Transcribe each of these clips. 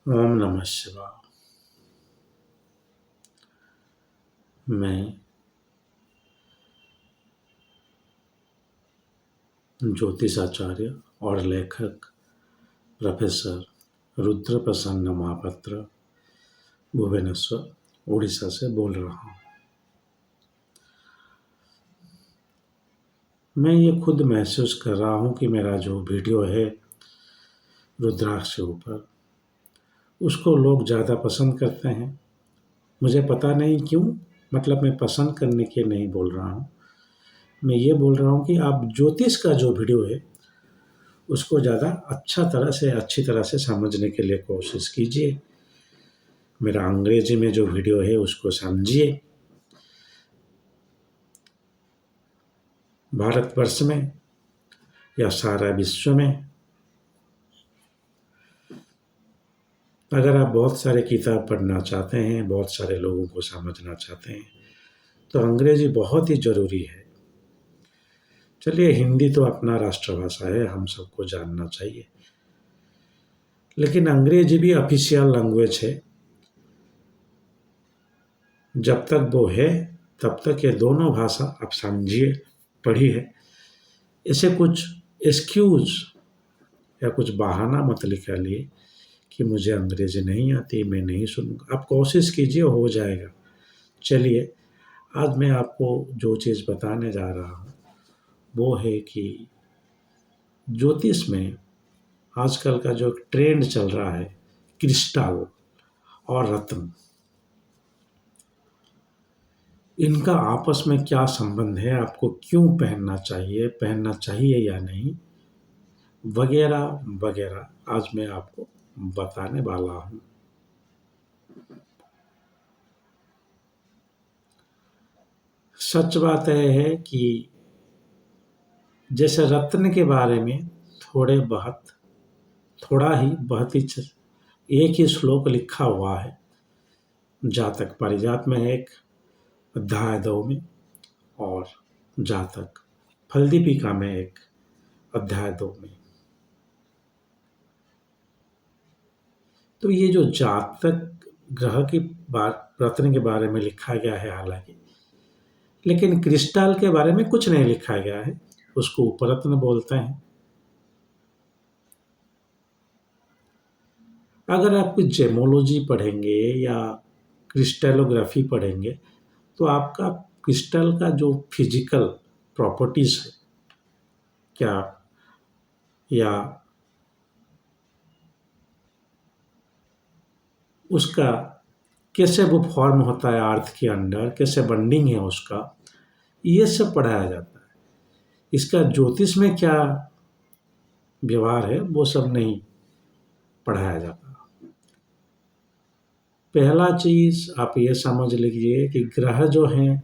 ओम नमः शिवाय। मैं ज्योतिषाचार्य और लेखक प्रोफेसर रुद्र प्रसन्न महापात्र भुवनेश्वर उड़ीसा से बोल रहा हूँ। मैं ये खुद महसूस कर रहा हूँ कि मेरा जो वीडियो है रुद्राक्ष के ऊपर, उसको लोग ज़्यादा पसंद करते हैं। मुझे पता नहीं क्यों, मतलब मैं पसंद करने के नहीं बोल रहा हूँ। मैं ये बोल रहा हूँ कि आप ज्योतिष का जो वीडियो है उसको ज़्यादा अच्छी तरह से समझने के लिए कोशिश कीजिए। मेरा अंग्रेजी में जो वीडियो है उसको समझिए। भारतवर्ष में या सारा विश्व में अगर आप बहुत सारे किताब पढ़ना चाहते हैं, बहुत सारे लोगों को समझना चाहते हैं, तो अंग्रेजी बहुत ही ज़रूरी है। चलिए, हिंदी तो अपना राष्ट्रभाषा है, हम सबको जानना चाहिए, लेकिन अंग्रेजी भी ऑफिशियल लैंग्वेज है। जब तक वो है तब तक ये दोनों भाषा आप समझिए, पढ़िए। इसे कुछ एक्सक्यूज या कुछ बहाना मत निकालिए कि मुझे अंग्रेजी नहीं आती, मैं नहीं सुनूंगा। आप कोशिश कीजिए, हो जाएगा। चलिए, आज मैं आपको जो चीज़ बताने जा रहा हूँ वो है कि ज्योतिष में आजकल का जो ट्रेंड चल रहा है, क्रिस्टल और रत्न, इनका आपस में क्या संबंध है, आपको क्यों पहनना चाहिए या नहीं, वगैरह वगैरह आज मैं आपको बताने वाला हूँ। सच बात यह है कि जैसे रत्न के बारे में बहुत ही एक ही श्लोक लिखा हुआ है जातक पारिजात में, एक अध्याय 2 में, और जातक फलदीपिका में एक अध्याय 2 में। तो ये जो जातक ग्रह की रत्न के बारे में लिखा गया है हालांकि, लेकिन क्रिस्टल के बारे में कुछ नहीं लिखा गया है। उसको उपरत्न बोलते हैं। अगर आप कुछ जेमोलॉजी पढ़ेंगे या क्रिस्टलोग्राफी पढ़ेंगे तो आपका क्रिस्टल का जो फिजिकल प्रॉपर्टीज है, क्या या उसका कैसे वो फॉर्म होता है अर्थ के अंदर, कैसे बॉन्डिंग है उसका, ये सब पढ़ाया जाता है। इसका ज्योतिष में क्या व्यवहार है वो सब नहीं पढ़ाया जाता। पहला चीज आप ये समझ लीजिए कि ग्रह जो हैं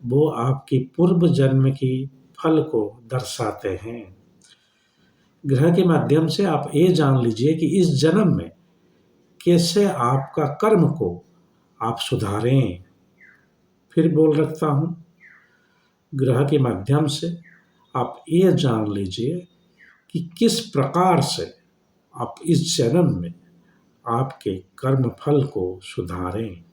वो आपकी पूर्व जन्म की फल को दर्शाते हैं। ग्रह के माध्यम से आप ये जान लीजिए कि इस जन्म में कैसे आपका कर्म को आप सुधारें। फिर बोल रखता हूँ, ग्रह के माध्यम से आप ये जान लीजिए कि किस प्रकार से आप इस जन्म में आपके कर्म फल को सुधारें।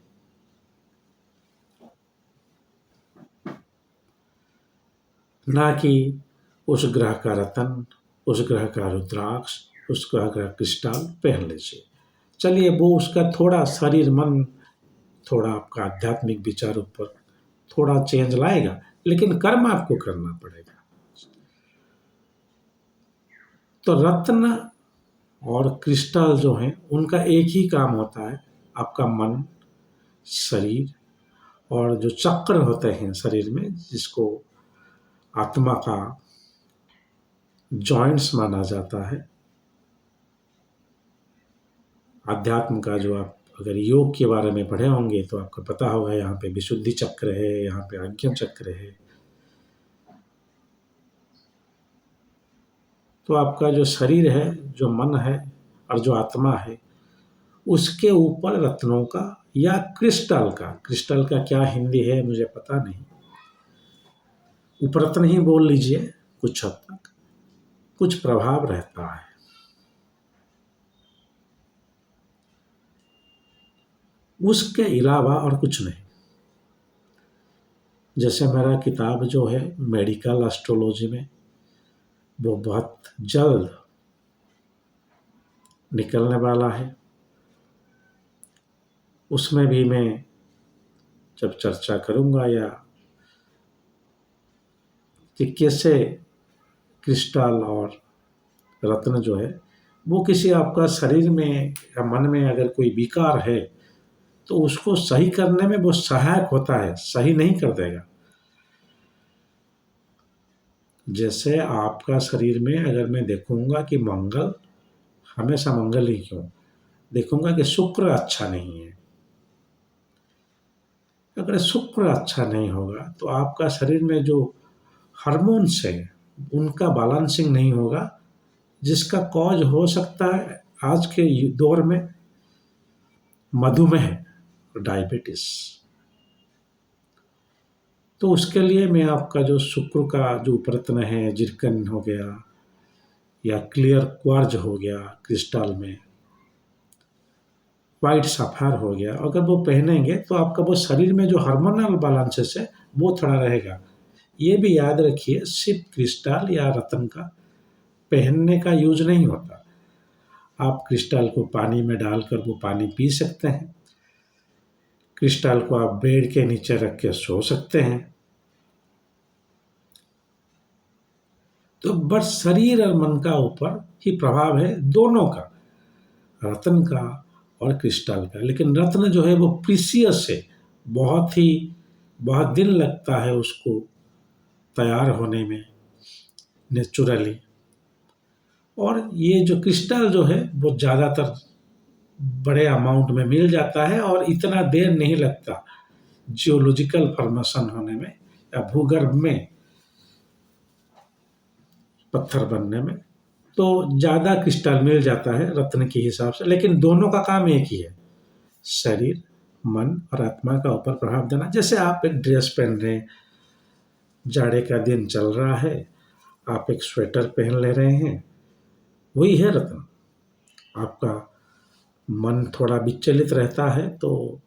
ना कि उस ग्रह का रतन, उस ग्रह का रुद्राक्ष, उस ग्रह का क्रिस्टल पहन लीजिए। चलिए, वो उसका थोड़ा शरीर मन, थोड़ा आपका आध्यात्मिक विचार ऊपर थोड़ा चेंज लाएगा, लेकिन कर्म आपको करना पड़ेगा। तो रत्न और क्रिस्टल जो हैं उनका एक ही काम होता है, आपका मन, शरीर, और जो चक्र होते हैं शरीर में, जिसको आत्मा का जॉइंट्स माना जाता है। अध्यात्म का जो आप अगर योग के बारे में पढ़े होंगे तो आपको पता होगा, यहाँ पे विशुद्धि चक्र है, यहाँ पे आज्ञा चक्र है। तो आपका जो शरीर है, जो मन है और जो आत्मा है, उसके ऊपर रत्नों का या क्रिस्टल का क्या हिंदी है मुझे पता नहीं, उपरत्न ही बोल लीजिए, कुछ हद तक कुछ प्रभाव रहता है। उसके अलावा और कुछ नहीं। जैसे मेरा किताब जो है मेडिकल एस्ट्रोलॉजी में, वो बहुत जल्द निकलने वाला है। उसमें भी मैं जब चर्चा करूंगा या कि कैसे क्रिस्टल और रत्न जो है वो किसी आपका शरीर में या मन में अगर कोई विकार है तो उसको सही करने में वो सहायक होता है, सही नहीं कर देगा। जैसे आपका शरीर में अगर मैं देखूंगा कि मंगल, हमेशा मंगल ही क्यों, देखूंगा कि शुक्र अच्छा नहीं है, अगर शुक्र अच्छा नहीं होगा तो आपका शरीर में जो हार्मोन्स है उनका बैलेंसिंग नहीं होगा, जिसका कॉज हो सकता है आज के दौर में मधुमेह, डायबिटीज। तो उसके लिए मैं आपका जो शुक्र का जो प्रयत्न है, जिरकन हो गया या क्लियर क्वार्ज हो गया क्रिस्टल में, वाइट सफायर हो गया, अगर वो पहनेंगे तो आपका वो शरीर में जो हार्मोनल बैलेंसेस है वो थोड़ा रहेगा। ये भी याद रखिए, सिर्फ क्रिस्टल या रत्न का पहनने का यूज नहीं होता। आप क्रिस्टल को पानी में डालकर वो पानी पी सकते हैं, क्रिस्टल को आप बेड के नीचे रख के सो सकते हैं। तो बस शरीर और मन का ऊपर ही प्रभाव है दोनों का, रत्न का और क्रिस्टल का। लेकिन रत्न जो है वो प्रीसियस है, बहुत दिन लगता है उसको तैयार होने में नेचुरली। और ये जो क्रिस्टल जो है वो ज़्यादातर बड़े अमाउंट में मिल जाता है और इतना देर नहीं लगता जियोलॉजिकल फॉर्मेशन होने में या भूगर्भ में पत्थर बनने में। तो ज़्यादा क्रिस्टल मिल जाता है रत्न के हिसाब से, लेकिन दोनों का काम एक ही है, शरीर, मन और आत्मा का ऊपर प्रभाव देना। जैसे आप एक ड्रेस पहन रहे हैं, जाड़े का दिन चल रहा है, आप एक स्वेटर पहन ले रहे हैं, वही है रत्न। आपका मन थोड़ा विचलित रहता है तो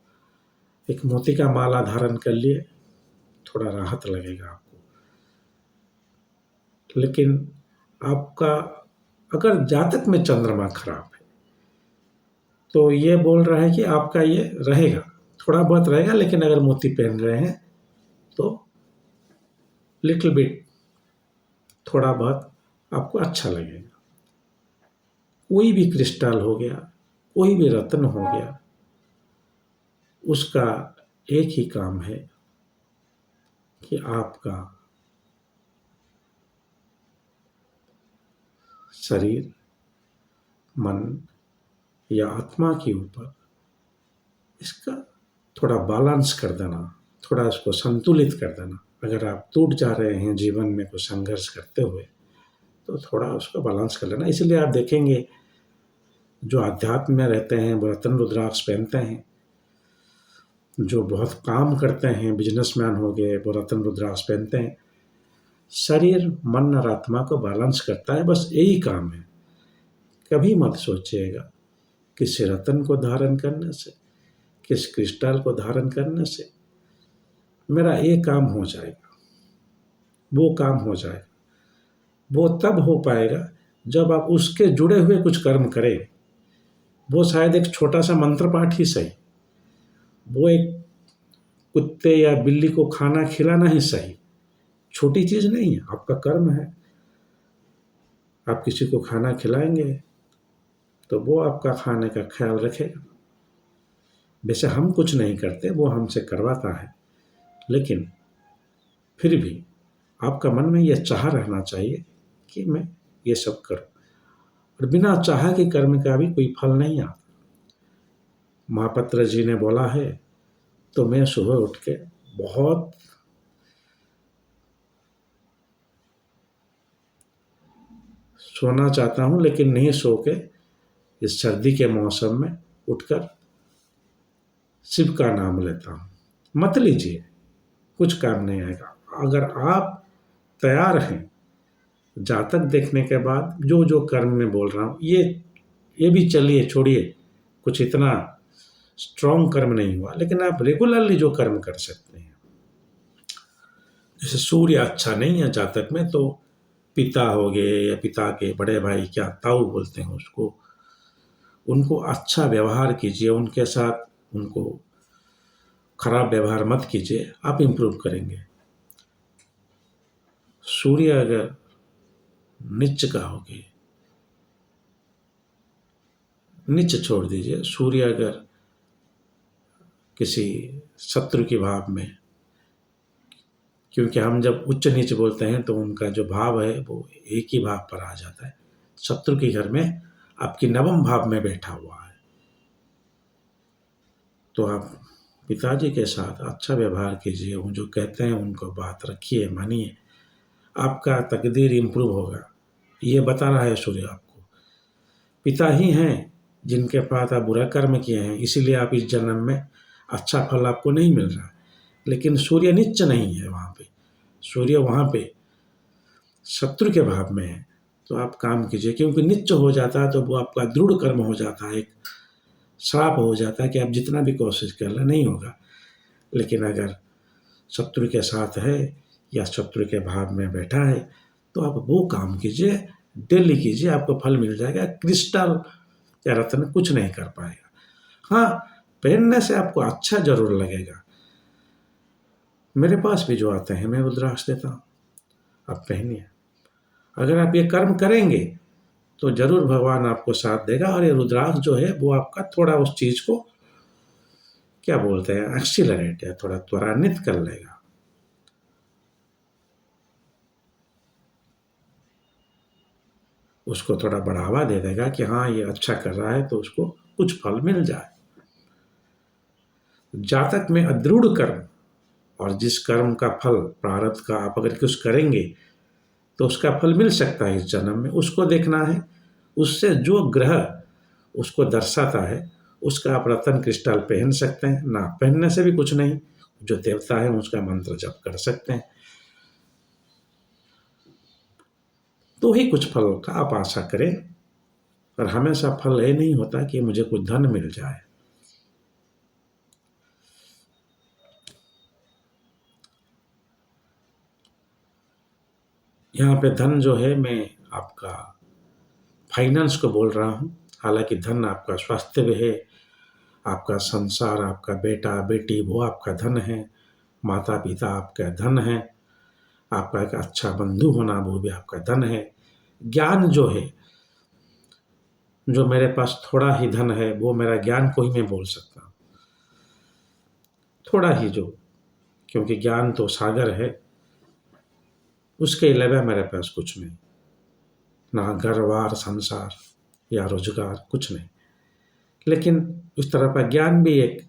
एक मोती का माला धारण कर लिए, थोड़ा राहत लगेगा आपको। लेकिन आपका अगर जातक में चंद्रमा खराब है तो ये बोल रहा है कि आपका ये रहेगा, थोड़ा बहुत रहेगा, लेकिन अगर मोती पहन रहे हैं तो लिटिल बिट, थोड़ा बहुत आपको अच्छा लगेगा। कोई भी क्रिस्टल हो गया, कोई भी रत्न हो गया, उसका एक ही काम है कि आपका शरीर, मन या आत्मा के ऊपर इसका थोड़ा बैलेंस कर देना, थोड़ा इसको संतुलित कर देना। अगर आप टूट जा रहे हैं जीवन में कुछ संघर्ष करते हुए तो थोड़ा उसको बैलेंस कर लेना। इसलिए आप देखेंगे जो अध्यात्म में रहते हैं वो रत्न रुद्राक्ष पहनते हैं, जो बहुत काम करते हैं, बिजनेसमैन हो गए, वो रत्न रुद्राक्ष पहनते हैं। शरीर, मन और आत्मा को बैलेंस करता है, बस यही काम है। कभी मत सोचिएगा किस रत्न को धारण करने से, किस क्रिस्टल को धारण करने से मेरा ये काम हो जाएगा, वो काम हो जाएगा। वो तब हो पाएगा जब आप उसके जुड़े हुए कुछ कर्म करें। वो शायद एक छोटा सा मंत्र पाठ ही सही, वो एक कुत्ते या बिल्ली को खाना खिलाना ही सही, छोटी चीज नहीं है, आपका कर्म है। आप किसी को खाना खिलाएंगे तो वो आपका खाने का ख्याल रखेगा। वैसे हम कुछ नहीं करते, वो हमसे करवाता है, लेकिन फिर भी आपका मन में यह चाह रहना चाहिए कि मैं ये सब करूं। और बिना चाह के कर्म का भी कोई फल नहीं आता। महापात्र जी ने बोला है, तो मैं सुबह उठ के बहुत सोना चाहता हूं, लेकिन नहीं सो के इस सर्दी के मौसम में उठकर शिव का नाम लेता हूं। मत लीजिए, कुछ काम नहीं आएगा। अगर आप तैयार हैं, जातक देखने के बाद जो कर्म में बोल रहा हूं, ये भी चलिए, छोड़िए, कुछ इतना स्ट्रॉन्ग कर्म नहीं हुआ, लेकिन आप रेगुलरली जो कर्म कर सकते हैं, जैसे सूर्य अच्छा नहीं है जातक में, तो पिता हो गए या पिता के बड़े भाई, क्या ताऊ बोलते हैं उसको, उनको अच्छा व्यवहार कीजिए, उनके साथ उनको खराब व्यवहार मत कीजिए, आप इम्प्रूव करेंगे। सूर्य अगर नीच का हो गए, नीच छोड़ दीजिए, सूर्य अगर किसी शत्रु के भाव में, क्योंकि हम जब उच्च नीच बोलते हैं तो उनका जो भाव है वो एक ही भाव पर आ जाता है। शत्रु के घर में आपकी नवम भाव में बैठा हुआ है, तो आप पिताजी के साथ अच्छा व्यवहार कीजिए, वो जो कहते हैं उनको बात रखिए, मानिए, आपका तकदीर इम्प्रूव होगा। ये बता रहा है सूर्य आपको। पिता ही हैं जिनके पास आप बुरा कर्म किए हैं, इसीलिए आप इस जन्म में अच्छा फल आपको नहीं मिल रहा है। लेकिन सूर्य नीच नहीं है वहाँ पे, सूर्य वहाँ पे शत्रु के भाव में है, तो आप काम कीजिए, क्योंकि नीच हो जाता है तो वो आपका दृढ़ कर्म हो जाता है, एक श्राप हो जाता है कि आप जितना भी कोशिश कर लें नहीं होगा। लेकिन अगर शत्रु के साथ है या शत्रु के भाव में बैठा है, तो आप वो काम कीजिए, डेली कीजिए, आपको फल मिल जाएगा। क्रिस्टल या रत्न कुछ नहीं कर पाएगा। हाँ, पहनने से आपको अच्छा जरूर लगेगा। मेरे पास भी जो आते हैं मैं रुद्राक्ष देता हूँ, आप पहनिए। अगर आप ये कर्म करेंगे तो जरूर भगवान आपको साथ देगा, और ये रुद्राक्ष जो है वो आपका थोड़ा उस चीज को क्या बोलते हैं, एक्सीलरेट, या थोड़ा त्वरान्वित कर लेगा। उसको थोड़ा बढ़ावा दे देगा कि हाँ ये अच्छा कर रहा है, तो उसको कुछ फल मिल जाए। जातक में अदृढ़ कर्म, और जिस कर्म का फल प्रारब्ध का आप अगर कुछ करेंगे तो उसका फल मिल सकता है इस जन्म में, उसको देखना है। उससे जो ग्रह उसको दर्शाता है उसका आप रतन क्रिस्टल पहन सकते हैं, ना पहनने से भी कुछ नहीं, जो देवता है उसका मंत्र जप कर सकते हैं, तो ही कुछ फल का आप आशा करें। और हमेशा फल ये नहीं होता कि मुझे कुछ धन मिल जाए। यहाँ पे धन जो है, मैं आपका फाइनेंस को बोल रहा हूँ। हालांकि धन आपका स्वास्थ्य भी है, आपका संसार, आपका बेटा बेटी वो आपका धन है, माता पिता आपका धन है, आपका एक अच्छा बंधु होना वो भी आपका धन है। ज्ञान जो है, जो मेरे पास थोड़ा ही धन है, वो मेरा ज्ञान को ही मैं बोल सकता हूँ, थोड़ा ही जो, क्योंकि ज्ञान तो सागर है, उसके अलावा मेरे पास कुछ नहीं, ना घर बार संसार या रोजगार, कुछ नहीं। लेकिन उस तरह का ज्ञान भी एक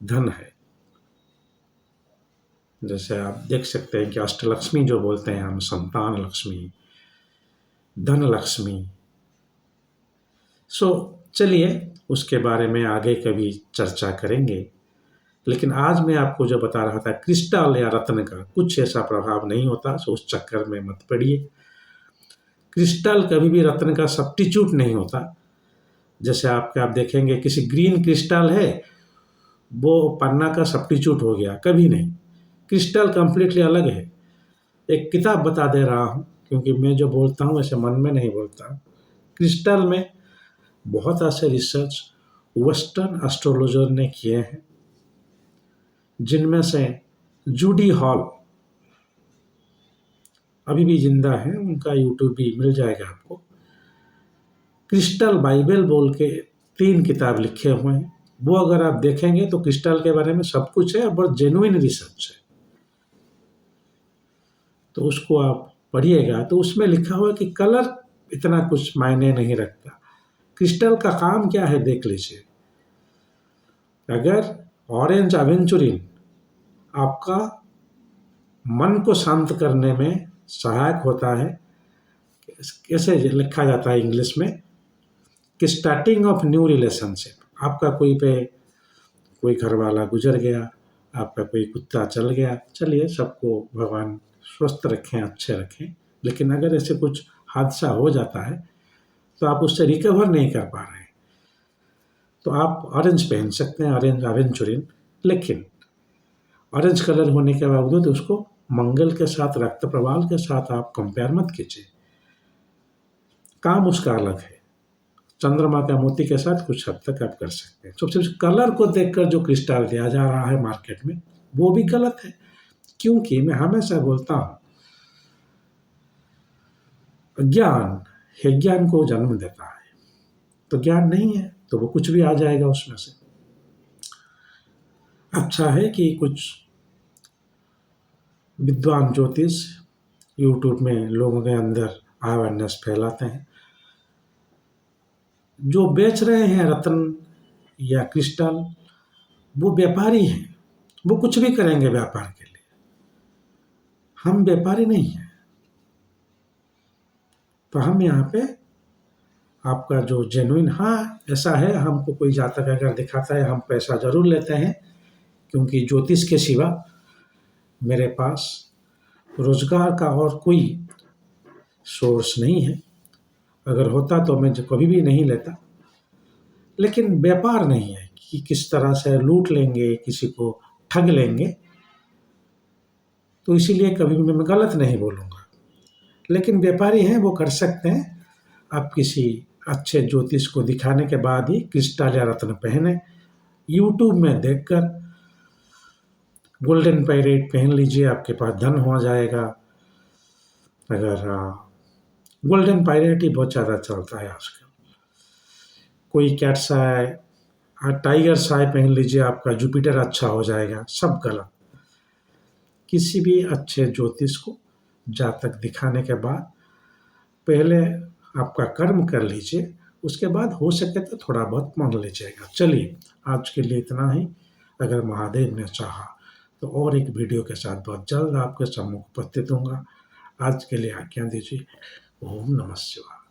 धन है। जैसे आप देख सकते हैं कि अष्टलक्ष्मी जो बोलते हैं हम, संतान लक्ष्मी, धन लक्ष्मी। सो चलिए उसके बारे में आगे कभी चर्चा करेंगे। लेकिन आज मैं आपको जो बता रहा था, क्रिस्टल या रत्न का कुछ ऐसा प्रभाव नहीं होता, सो उस चक्कर में मत पड़िए। क्रिस्टल कभी भी रत्न का सब्स्टिट्यूट नहीं होता। जैसे आप देखेंगे किसी ग्रीन क्रिस्टल है, वो पन्ना का सब्स्टिट्यूट हो गया, कभी नहीं। क्रिस्टल कंप्लीटली अलग है। एक किताब बता दे रहा हूँ, क्योंकि मैं जो बोलता हूँ ऐसे मन में नहीं बोलता हूँ। क्रिस्टल में बहुत ऐसे रिसर्च वेस्टर्न एस्ट्रोलॉजर ने किए हैं, जिनमें से जूडी हॉल अभी भी जिंदा है, उनका यूट्यूब भी मिल जाएगा आपको। क्रिस्टल बाइबल बोल के 3 किताब लिखे हुए हैं, वो अगर आप देखेंगे तो क्रिस्टल के बारे में सब कुछ है और बहुत जेन्युइन रिसर्च है। तो उसको आप पढ़िएगा तो उसमें लिखा हुआ है कि कलर इतना कुछ मायने नहीं रखता। क्रिस्टल का काम क्या है देख लीजिए। अगर ऑरेंज एवेंचुरिन आपका मन को शांत करने में सहायक होता है, कैसे लिखा जाता है इंग्लिश में, कि स्टार्टिंग ऑफ न्यू रिलेशनशिप, आपका कोई घर वाला गुजर गया, आपका कोई कुत्ता चल गया, चलिए सबको भगवान स्वस्थ रखें, अच्छे रखें, लेकिन अगर ऐसे कुछ हादसा हो जाता है तो आप उससे रिकवर नहीं कर पा रहे हैं, तो आप ऑरेंज पहन सकते हैं, ऑरेंज एवेंचुरिन, लेकिन ऑरेंज कलर होने के बावजूद उसको मंगल के साथ, रक्त प्रवाल के साथ आप कंपेयर मत कीजिए। काम उसका अलग है। चंद्रमा का मोती के साथ कुछ हद तक आप कर सकते हैं। सबसे कलर को देखकर जो क्रिस्टल दिया जा रहा है मार्केट में, वो भी गलत है। क्योंकि मैं हमेशा बोलता हूँ, ज्ञान है, ज्ञान को जन्म देता है। तो ज्ञान नहीं है तो वो कुछ भी आ जाएगा उसमें से। अच्छा है कि कुछ विद्वान ज्योतिष यूट्यूब में लोगों के अंदर अवेयरनेस फैलाते हैं। जो बेच रहे हैं रत्न या क्रिस्टल, वो व्यापारी हैं, वो कुछ भी करेंगे व्यापार के लिए। हम व्यापारी नहीं हैं। तो हम यहाँ पे आपका जो जेन्युइन, हाँ ऐसा है, हमको कोई जातक अगर दिखाता है हम पैसा जरूर लेते हैं, क्योंकि ज्योतिष के सिवा मेरे पास रोजगार का और कोई सोर्स नहीं है। अगर होता तो मैं कभी भी नहीं लेता। लेकिन व्यापार नहीं है कि किस तरह से लूट लेंगे, किसी को ठग लेंगे, तो इसीलिए कभी भी मैं गलत नहीं बोलूँगा। लेकिन व्यापारी हैं, वो कर सकते हैं। आप किसी अच्छे ज्योतिष को दिखाने के बाद ही क्रिस्टल या रत्न पहने। यूट्यूब में देखकर गोल्डन पायरेट पहन लीजिए, आपके पास धन हो जाएगा। अगर गोल्डन पायरेट ही बहुत ज़्यादा चलता है आजकल। कोई कैट्स आय, टाइगर साय पहन लीजिए, आपका जुपिटर अच्छा हो जाएगा। सब गलत। किसी भी अच्छे ज्योतिष को जातक दिखाने के बाद पहले आपका कर्म कर लीजिए, उसके बाद हो सके तो थोड़ा बहुत मांग लीजिएगा। चलिए, आज के लिए इतना ही। अगर महादेव ने चाहा तो और एक वीडियो के साथ बहुत जल्द आपके सम्मुख उपस्थित होऊंगा। आज के लिए आज्ञा दीजिए। ओम नमः शिवाय।